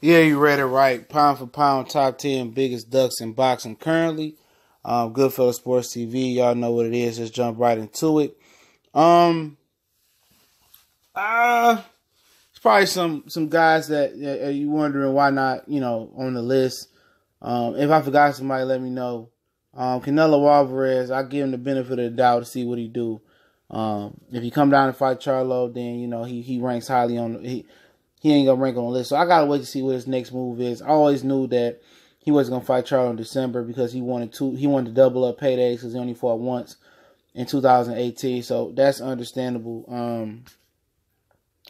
Yeah, you read it right. Pound for pound, top 10 biggest ducks in boxing currently. Goodfellas Sports TV. Y'all know what it is. Let's jump right into it. Um, it's probably some guys that you wondering why not, on the list. If I forgot somebody, let me know. Canelo Alvarez, I give him the benefit of the doubt to see what he do. If he come down and fight Charlo, then he ranks highly on he ain't gonna rank on the list. So I gotta wait to see what his next move is. I always knew that he wasn't gonna fight Charlo in December because he wanted to double up paydays because he only fought once in 2018. So that's understandable.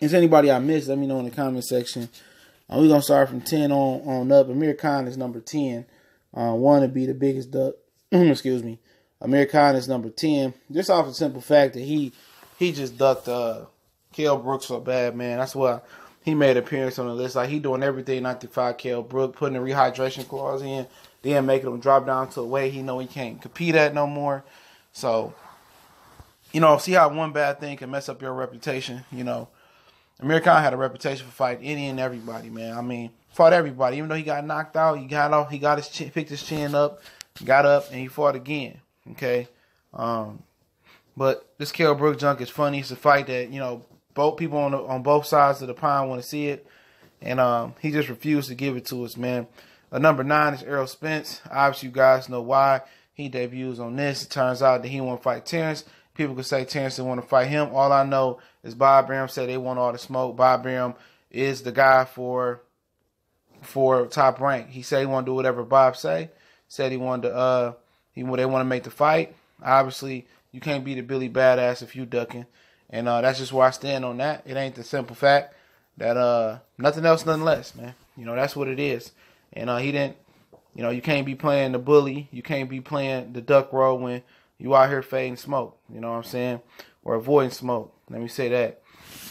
Is anybody I missed? Let me know in the comment section. We're gonna start from 10 on up. Amir Khan is number 10. One to be the biggest duck. Excuse me. Amir Khan is number 10. Just off the simple fact that he just ducked Kell Brooks so bad, man. That's why he made an appearance on the list. Like, he doing everything not to fight Kell Brooks, putting a rehydration clause in, then making him drop down to a weight he know he can't compete at no more. So, see how one bad thing can mess up your reputation. Amir Khan had a reputation for fighting any and everybody, man. I mean, fought everybody. Even though he got knocked out, picked his chin up, got up, and he fought again. Okay? But this Kell Brooks junk is funny. It's a fight that, both people on both sides of the pond want to see it. And he just refused to give it to us, man. Number 9 is Errol Spence. Obviously, you guys know why. He debuts on this. It turns out that he want to fight Terrence. People could say Terrence didn't want to fight him. All I know is Bob Brim said they want all the smoke. Bob Brim is the guy for Top Rank. He said he want to do whatever Bob say. Said he wanted to they want to make the fight. Obviously, you can't be the Billy Badass if you ducking. And that's just where I stand on that. It ain't the simple fact that nothing else, nothing less, man. That's what it is. And he didn't, you can't be playing the bully. You can't be playing the duck role when you out here fading smoke. You know what I'm saying? Or avoiding smoke. Let me say that.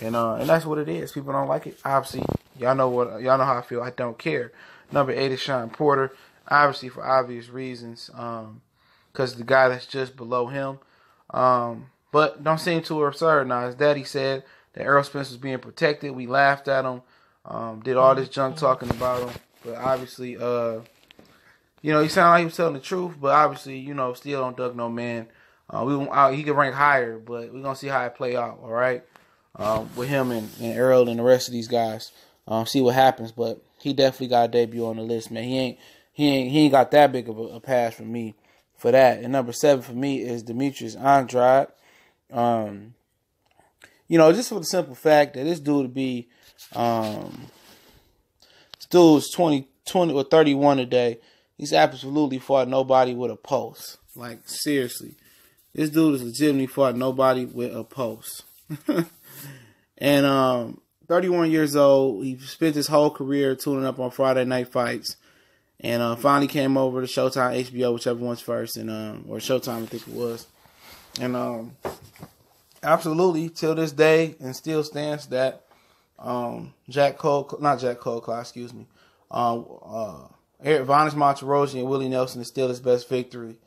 And that's what it is. People don't like it. Obviously, y'all know how I feel. I don't care. Number 8 is Sean Porter. Obviously, for obvious reasons. Because the guy that's just below him. But don't seem too absurd now. His daddy said that Errol Spence was being protected. We laughed at him. Did all this junk talking about him. But obviously, he sounded like he was telling the truth. But obviously, still don't duck no man. He could rank higher, but we're going to see how it play out, all right? With him and Errol and the rest of these guys. See what happens. But he definitely got a debut on the list, man. He ain't got that big of a pass for me for that. And number 7 for me is Demetrius Andrade. Just for the simple fact that this dude dude's 20 or 31 today. He's absolutely fought nobody with a pulse. Like, seriously. This dude is legitimately fought nobody with a pulse. And 31 years old. He spent his whole career tuning up on Friday night fights. And finally came over to Showtime, HBO, whichever one's first. And or Showtime, I think it was. And absolutely, till this day, and still stands that Vanis Monterossi and Willie Nelson is still his best victory,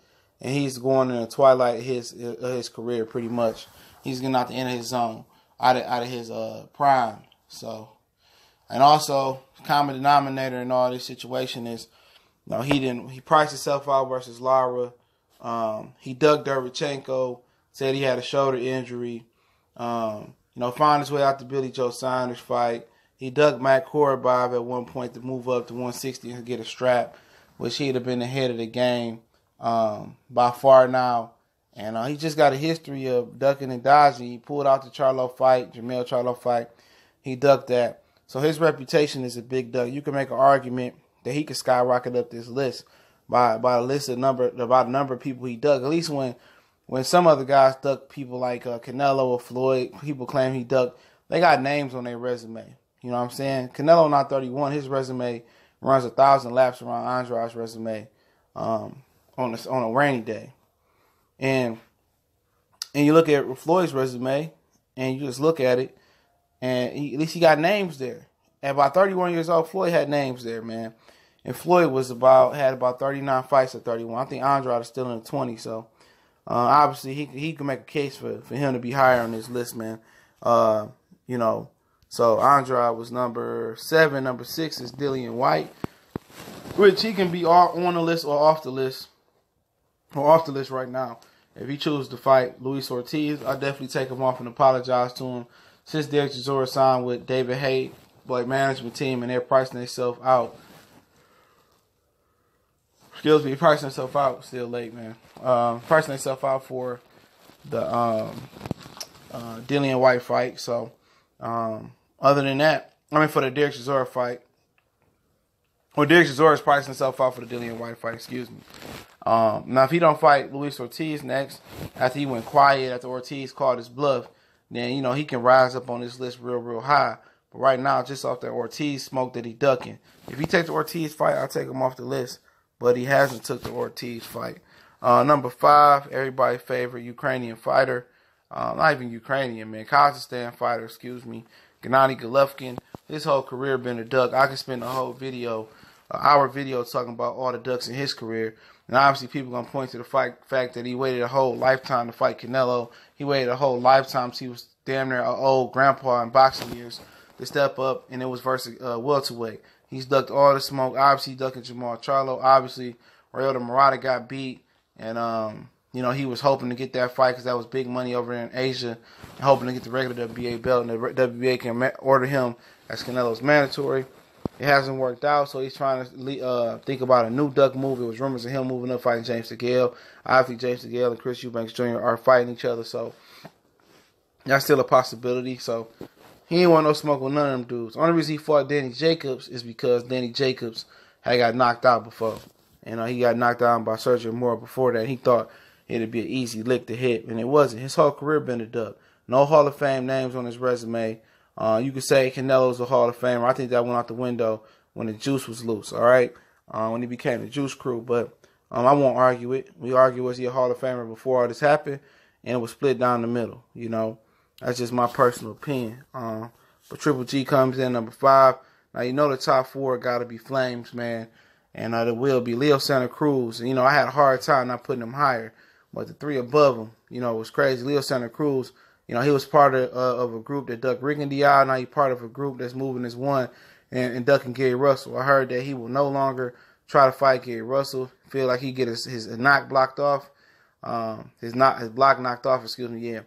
and he's going in the twilight of his career pretty much. He's getting out the end of his zone, out of his prime. So, and also common denominator in all this situation is, he priced himself out versus Lara. He ducked Derevchenko, said he had a shoulder injury. Found his way out to Billy Joe Saunders fight. He ducked Matt Korobov at one point to move up to 160 and get a strap, which he'd have been ahead of the game by far now. And he just got a history of ducking and dodging. He pulled out the Jamel Charlo fight. He ducked that. So his reputation is a big duck. You can make an argument that he could skyrocket up this list by the list of number of people he ducked. At least when some other guys duck people like Canelo or Floyd, people claim he ducked, they got names on their resume. You know what I'm saying? Canelo not 31. His resume runs 1,000 laps around Andrade's resume on a rainy day. And you look at Floyd's resume, and you just look at it, and at least he got names there. At about 31 years old, Floyd had names there, man. And Floyd had about 39 fights at 31. I think Andrade is still in the 20s, so obviously he can make a case for him to be higher on this list, man. So Andrade was number 7. Number 6 is Dillian White, which he can be on the list or off the list, right now. If he chooses to fight Luis Ortiz, I'll definitely take him off and apologize to him. Since Derek Chisora signed with David Haye, management team, and they're pricing themselves out. Pricing themselves out. Still late, man. Pricing themselves out for the Dillian White fight. So, other than that, for the Derek Chisora fight. Well, Derek Chisora is pricing himself out for the Dillian White fight. Excuse me. Now, if he don't fight Luis Ortiz next, after he went quiet, after Ortiz called his bluff, then, he can rise up on this list real high. But right now, just off that Ortiz smoke that he ducking. If he takes the Ortiz fight, I'll take him off the list. But he hasn't took the Ortiz fight. Number 5, everybody's favorite Ukrainian fighter. Not even Ukrainian, man. Kazakhstan fighter, excuse me. Gennady Golovkin. His whole career been a duck. I could spend a whole video, hour video, talking about all the ducks in his career. And obviously people going to point to the fact that he waited a whole lifetime to fight Canelo. He waited a whole lifetime till he was damn near an old grandpa in boxing years to step up, and it was versus welterweight. He's ducked all the smoke. Obviously, ducking Jamal Charlo. Obviously, Ryota Murata got beat, and he was hoping to get that fight because that was big money over there in Asia, and hoping to get the regular WBA belt, and the WBA can order him as Canelo's mandatory. It hasn't worked out, so he's trying to think about a new duck move. It was rumors of him moving up fighting James DeGale. Obviously, James DeGale and Chris Eubanks Jr. are fighting each other, so that's still a possibility. So he ain't want no smoke with none of them dudes. The only reason he fought Danny Jacobs is because Danny Jacobs had got knocked out before. He got knocked out by Sergio Mora before that. He thought it'd be an easy lick to hit, and it wasn't. His whole career been a duck. No Hall of Fame names on his resume. You could say Canelo's a Hall of Famer. I think that went out the window when the juice was loose, all right? When he became the Juice Crew. But I won't argue it. We argue, was he a Hall of Famer before all this happened? And it was split down the middle, That's just my personal opinion. But Triple G comes in number 5. Now, the top 4 got to be Flames, man. And it will be Leo Santa Cruz. And, I had a hard time not putting him higher. But the 3 above him, was crazy. Leo Santa Cruz, he was part of a group that ducked Rigondeaux. Now he's part of a group that's moving as one and ducking Gary Russell. I heard that he will no longer try to fight Gary Russell. Feel like he get his knock blocked off. His block knocked off, excuse me, yeah.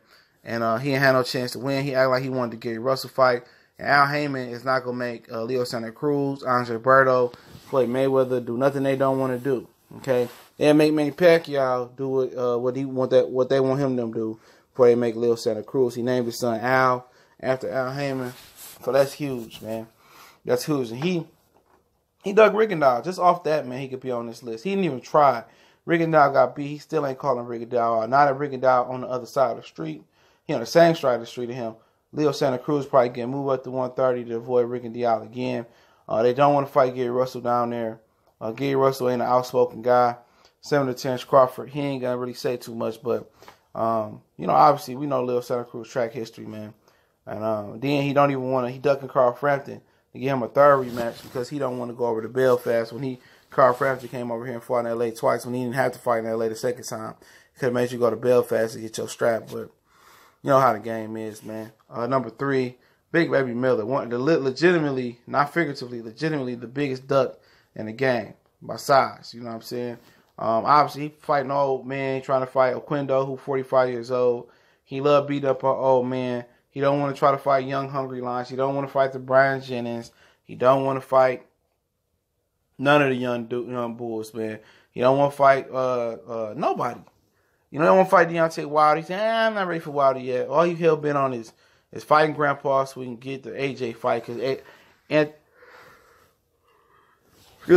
And he ain't had no chance to win. He acted like he wanted the Gary Russell fight. And Al Heyman is not going to make Leo Santa Cruz, Andre Berto, Floyd Mayweather do nothing they don't want to do. Okay? They'll make Manny Pacquiao do what they want him to do before they make Leo Santa Cruz. He named his son Al after Al Heyman. So that's huge, man. That's huge. And he dug Rigondeaux. Just off that, man, he could be on this list. He didn't even try. Rigondeaux got beat. He still ain't calling Rigondeaux out. Not a Rigondeaux on the other side of the street. He on the same side of the street to him. Leo Santa Cruz probably getting moved up to 130 to avoid Rigondeaux again. They don't want to fight Gary Russell down there. Gary Russell ain't an outspoken guy. Similar to Terence Crawford. He ain't going to really say too much, but, obviously we know Leo Santa Cruz track history, man. And then he don't even want to, he ducking Carl Frampton to get him a third rematch because he don't want to go over to Belfast when Carl Frampton came over here and fought in L.A. twice when he didn't have to fight in L.A. the second time. He could have made you go to Belfast to get your strap, but you know how the game is, man. Number 3, Big Baby Miller. Legitimately, not figuratively, legitimately the biggest duck in the game by size. You know what I'm saying? Obviously, he fighting an old man, trying to fight Oquendo, who's 45 years old. He love beating up an old man. He don't want to try to fight young, hungry lions. He don't want to fight the Brian Jennings. He don't want to fight none of the young bulls, man. He don't want to fight nobody. They don't want to fight Deontay Wilder. He said, I'm not ready for Wilder yet. All he hell bent on is fighting Grandpa so we can get the AJ fight. Because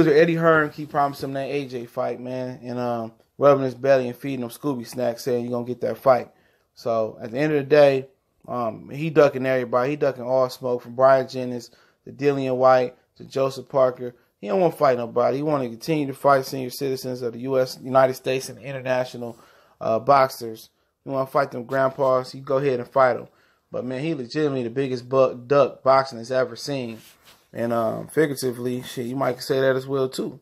Eddie Hearn keep promising him that AJ fight, man. And rubbing his belly and feeding him Scooby snacks saying you're going to get that fight. So at the end of the day, he ducking everybody. He ducking all smoke from Brian Jennings to Dillian White to Joseph Parker. He don't want to fight nobody. He want to continue to fight senior citizens of the United States and international boxers. You want to fight them grandpas, you go ahead and fight them. But, man, he legitimately the biggest duck boxing has ever seen. And figuratively, shit, you might say that as well, too.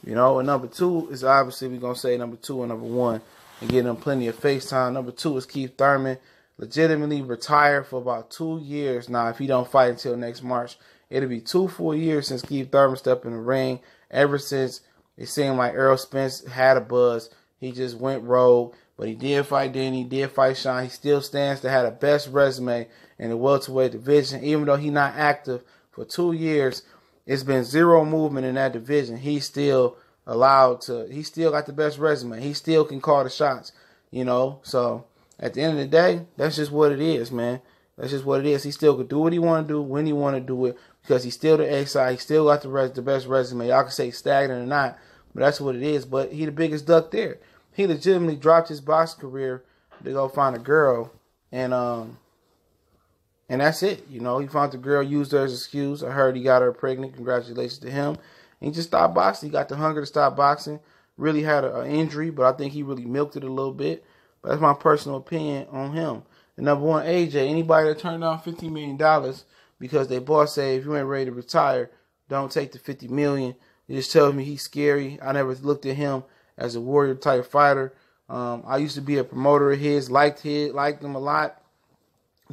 And number 2 is obviously we're going to say number 2 and number 1 and give them plenty of face time. Number 2 is Keith Thurman. legitimately retire for about 2 years now if he don't fight until next March. It'll be 2 full years since Keith Thurman stepped in the ring. Ever since it seemed like Errol Spence had a buzz, he just went rogue. But he did fight Danny, he did fight Sean. He still stands to have the best resume in the welterweight division. Even though he's not active for 2 years, it's been zero movement in that division. He's still he still got the best resume. He still can call the shots, you know. So at the end of the day, that's just what it is, man. That's just what it is. He still could do what he want to do when he want to do it because he's still the A-side. He still got the best resume. Y'all can say stagnant or not, but that's what it is. But he the biggest duck there. He legitimately dropped his boxing career to go find a girl, and that's it. You know, he found the girl, used her as an excuse. I heard he got her pregnant. Congratulations to him. And he just stopped boxing. He got the hunger to stop boxing. Really had an injury, but I think he really milked it a little bit. But that's my personal opinion on him. And number one, AJ, anybody that turned down $50 million because their boss say, if you ain't ready to retire, don't take the $50 million. It just tells me he's scary. I never looked at him as a warrior type fighter. I used to be a promoter of his, liked him a lot.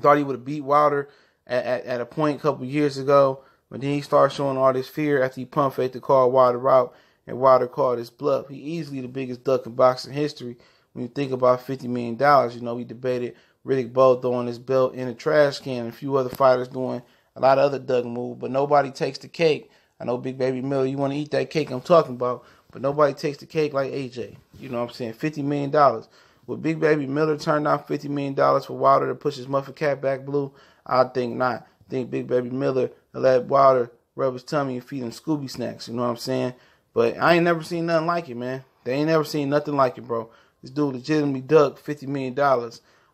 Thought he would have beat Wilder at a point a couple years ago. But then he started showing all this fear after he pump faked to call Wilder out. And Wilder called his bluff. He easily the biggest duck in boxing history. When you think about $50 million, you know, we debated Riddick Bowe throwing his belt in a trash can and a few other fighters doing a lot of other duck moves. But nobody takes the cake. I know Big Baby Miller, you want to eat that cake I'm talking about. But nobody takes the cake like AJ. You know what I'm saying? $50 million. Would Big Baby Miller turn down $50 million for Wilder to push his muffin cap back blue? I think not. I think Big Baby Miller will let Wilder rub his tummy and feed him Scooby snacks. You know what I'm saying? But I ain't never seen nothing like it, man. They ain't never seen nothing like it, bro. This dude legitimately ducked $50 million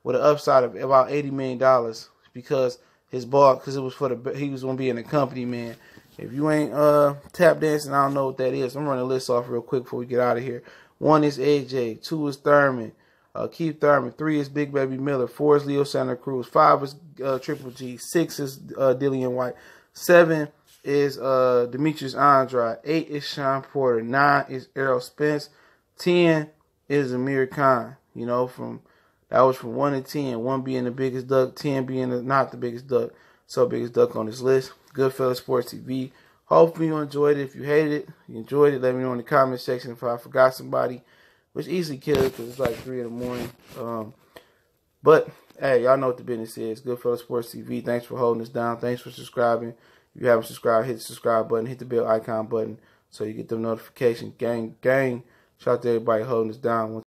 with an upside of about $80 million because his ball, because it was he was going to be in the company, man. If you ain't tap dancing, I don't know what that is. I'm running the list off real quick before we get out of here. 1 is AJ. 2 is Thurman. Keith Thurman. 3 is Big Baby Miller. 4 is Leo Santa Cruz. 5 is Triple G. 6 is Dillian White. 7 is Demetrius Andrade. 8 is Sean Porter. 9 is Errol Spence. 10 is Amir Khan. You know, that was from 1 to 10. 1 being the biggest duck, 10 being not the biggest duck. So biggest duck on this list. Goodfellas Sports TV. Hopefully you enjoyed it. If you hated it, you enjoyed it, let me know in the comment section if I forgot somebody, which easily could because it's like 3 in the morning. But, hey, y'all know what the business is. Goodfellas Sports TV. Thanks for holding us down. Thanks for subscribing. If you haven't subscribed, hit the subscribe button. Hit the bell icon button so you get the notification. Gang. Shout out to everybody holding us down.